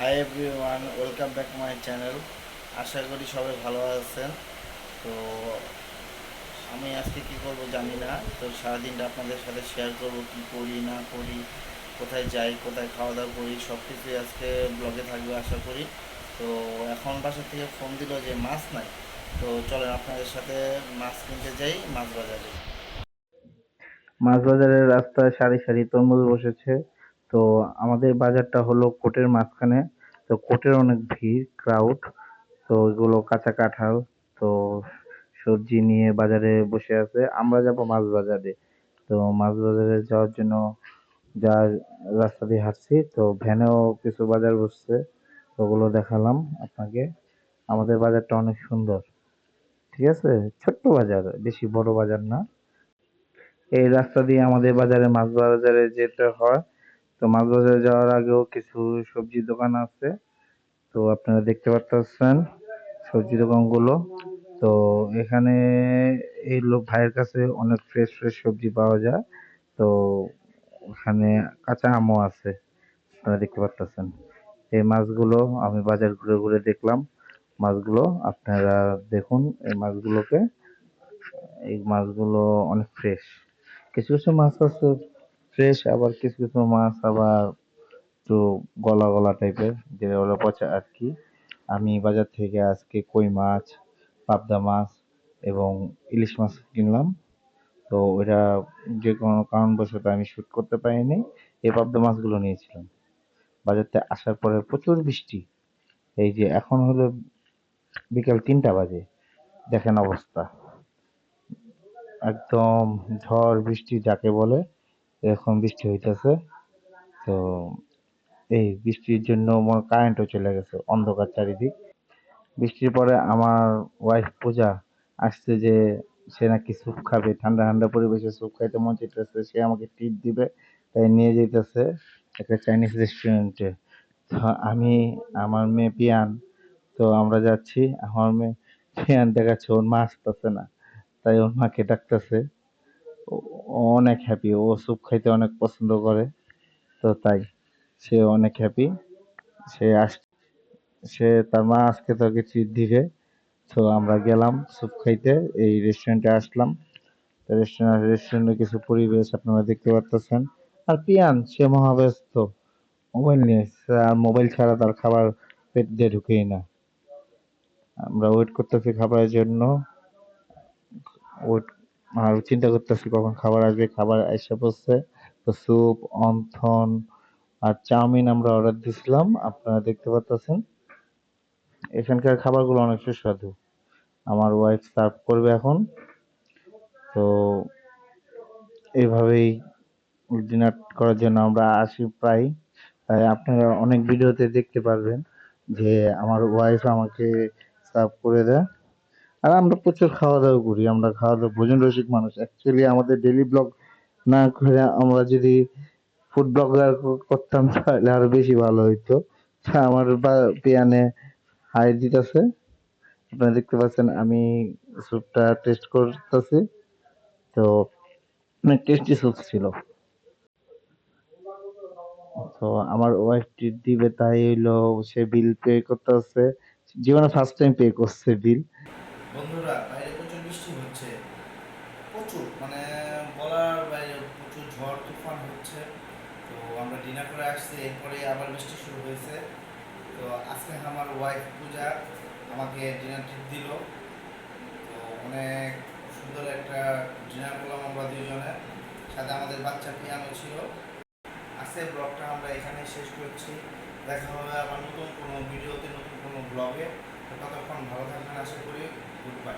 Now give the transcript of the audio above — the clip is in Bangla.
High everyone, welcome back my channel. আশা করি সবাই ভালো আছেন। তো আমি আজকে কি করব জানি না। তো সারাদিনটা আপনাদের সাথে শেয়ার করব, কি করি না করি, কোথায় যাই, কোথায় খাওয়া দাওয়া করি, সব কিছুই আজকে ব্লগে থাকবে আশা করি। তো এখন বাসা থেকে ফোন দিল যে মাছ নাই। তো চলেন আপনাদের সাথে মাছ কিনতে যাই মাছ বাজারে। মাছ বাজারের রাস্তায় সারি সারি তরমুজ বসেছে। তো আমাদের বাজারটা হলো কোর্টের মাঝখানে। তো কোর্টের অনেক ভিড়, ক্রাউড। তো এগুলো কাঁচা কাঁঠাল, তো সবজি নিয়ে বাজারে বসে আছে। আমরা যাব মাছ বাজারে। তো মাছ বাজারে যাওয়ার জন্য যা রাস্তা দিয়ে হাঁটছি, তো ভ্যানেও কিছু বাজার বসছে, তো ওগুলো দেখালাম আপনাকে। আমাদের বাজারটা অনেক সুন্দর, ঠিক আছে। ছোট্ট বাজার, বেশি বড় বাজার না। এই রাস্তা দিয়ে আমাদের বাজারে, মাছ বাজারে যেতে হয়। তো মাছ বাজারে যাওয়ার আগেও কিছু সবজির দোকান আছে, তো আপনারা দেখতে পাচ্ছেন সবজি দোকানগুলো। তো এখানে এই লোক ভাইয়ের কাছে অনেক ফ্রেশ ফ্রেশ সবজি পাওয়া যায়। তো ওখানে কাঁচা আমও আছে, আপনারা দেখতে পাচ্ছেন। এই মাছগুলো আমি বাজার ঘুরে ঘুরে দেখলাম। মাছগুলো আপনারা দেখুন, এই মাছগুলো অনেক ফ্রেশ। কিছু কিছু মাছ আছে ফ্রেশ, আবার কিছু কিছু মাছ আবার একটু গলা গলা টাইপের, যেটা হলো পচা আর কি। আমি বাজার থেকে আজকে কই মাছ, পাবদা মাছ এবং ইলিশ মাছ কিনলাম। তো ওটা যে কোনো কারণবশত আমি শুট করতে পারিনি। এই পাবদা মাছগুলো নিয়েছিলাম। বাজারতে আসার পরে প্রচুর বৃষ্টি। এই যে এখন হলো বিকাল 3টা বাজে, দেখেন অবস্থা। একদম ঝড় বৃষ্টি যাকে বলে, এরকম বৃষ্টি হইতেছে। তো এই বৃষ্টির জন্য আমার কারেন্টও চলে গেছে, অন্ধকার চারিদিক। বৃষ্টির পরে আমার ওয়াইফ পূজা আসছে যে সে নাকি স্যুপ খাবে, ঠান্ডা ঠান্ডা পরিবেশে স্যুপ খাইতে মন চাইতেছে, সে আমাকে ট্রিট দিবে। তাই নিয়ে যাইতেছে একটা চাইনিজ রেস্টুরেন্টে। তো আমি, আমার মেয়ে পিয়ান, তো আমরা যাচ্ছি। আমার মেয়ে পিয়ান দেখাচ্ছে ওর মা আসতেছে না, তাই ওর মাকে ডাকতেছে। ও অনেক হ্যাপি, ও স্যুপ খাইতে অনেক পছন্দ করে। তো তাই সে অনেক হ্যাপি। সে আস সে তার মা আজকে তাকে ট্রিট দিবে। তো আমরা গেলাম স্যুপ খাইতে, এই রেস্টুরেন্টে আসলাম। তো রেস্টুরেন্টের কিছু পরিবেশ আপনারা দেখতে পারতেছেন। আর পিয়ান সে মহাব্যস্ত মোবাইল নিয়ে, আর মোবাইল ছাড়া তার খাবার পেট দিয়ে ঢুকেই না। আমরা ওয়েট করতেছি খাবারের জন্য। ওয়েট আর চিন্তা করতেছি কখন খাবার আসবে। খাবার এসে পড়ছে। তো স্যুপ, অন্থন আর চাউমিন আমরা অর্ডার দিছিলাম, আপনারা দেখতে পাচ্ছেন। এখানকার খাবারগুলো অনেক সুস্বাদু। আমার ওয়াইফ সার্ভ করবে এখন। তো এইভাবেই ডিনার করার জন্য আমরা আসি প্রায়। তাই আপনারা অনেক ভিডিওতে দেখতে পারবেন যে আমার ওয়াইফ আমাকে সার্ভ করে দেয়। আর আমরা প্রচুর খাওয়া দাওয়া করি, আমরা খাওয়া দাওয়া ভোজন রসিক মানুষ। অ্যাকচুয়ালি আমাদের ডেইলি ব্লগ না করে আমরা যদি ফুড ব্লগার করতাম তাহলে আরো বেশি ভালো হইতো। তা আমার পিয়ানে হাই দিতেছে, আপনারা দেখতে পাচ্ছেন। আমি স্যুপটা টেস্ট করতেছি। তো অনেক টেস্টি স্যুপ ছিল। তো আমার ওয়াইফ ট্রিট দিবে, তাই হইলো সে বিল পে করতে হচ্ছে। জীবনে ফার্স্ট টাইম পে করছে বিল। বন্ধুরা, বাইরে প্রচুর বৃষ্টি হচ্ছে, প্রচুর মানে বলার বাইরে, প্রচুর ঝড় তুফান হচ্ছে। তো আমরা ডিনার করে আসছি, এরপরে আবার বৃষ্টি শুরু হয়েছে। তো আজকে আমার ওয়াইফ পূজা আমাকে ডিনার ট্রিট দিল। তো অনেক সুন্দর একটা ডিনার করলাম আমরা দুইজনে, সাথে আমাদের বাচ্চা পিয়ানো ছিল। আজকে ব্লগটা আমরা এখানে শেষ করছি। দেখা হবে আবার নতুন কোনো ভিডিওতে, নতুন কোনো ব্লগে। ততক্ষণ ভালো থাকবেন আশা করি। Good bye.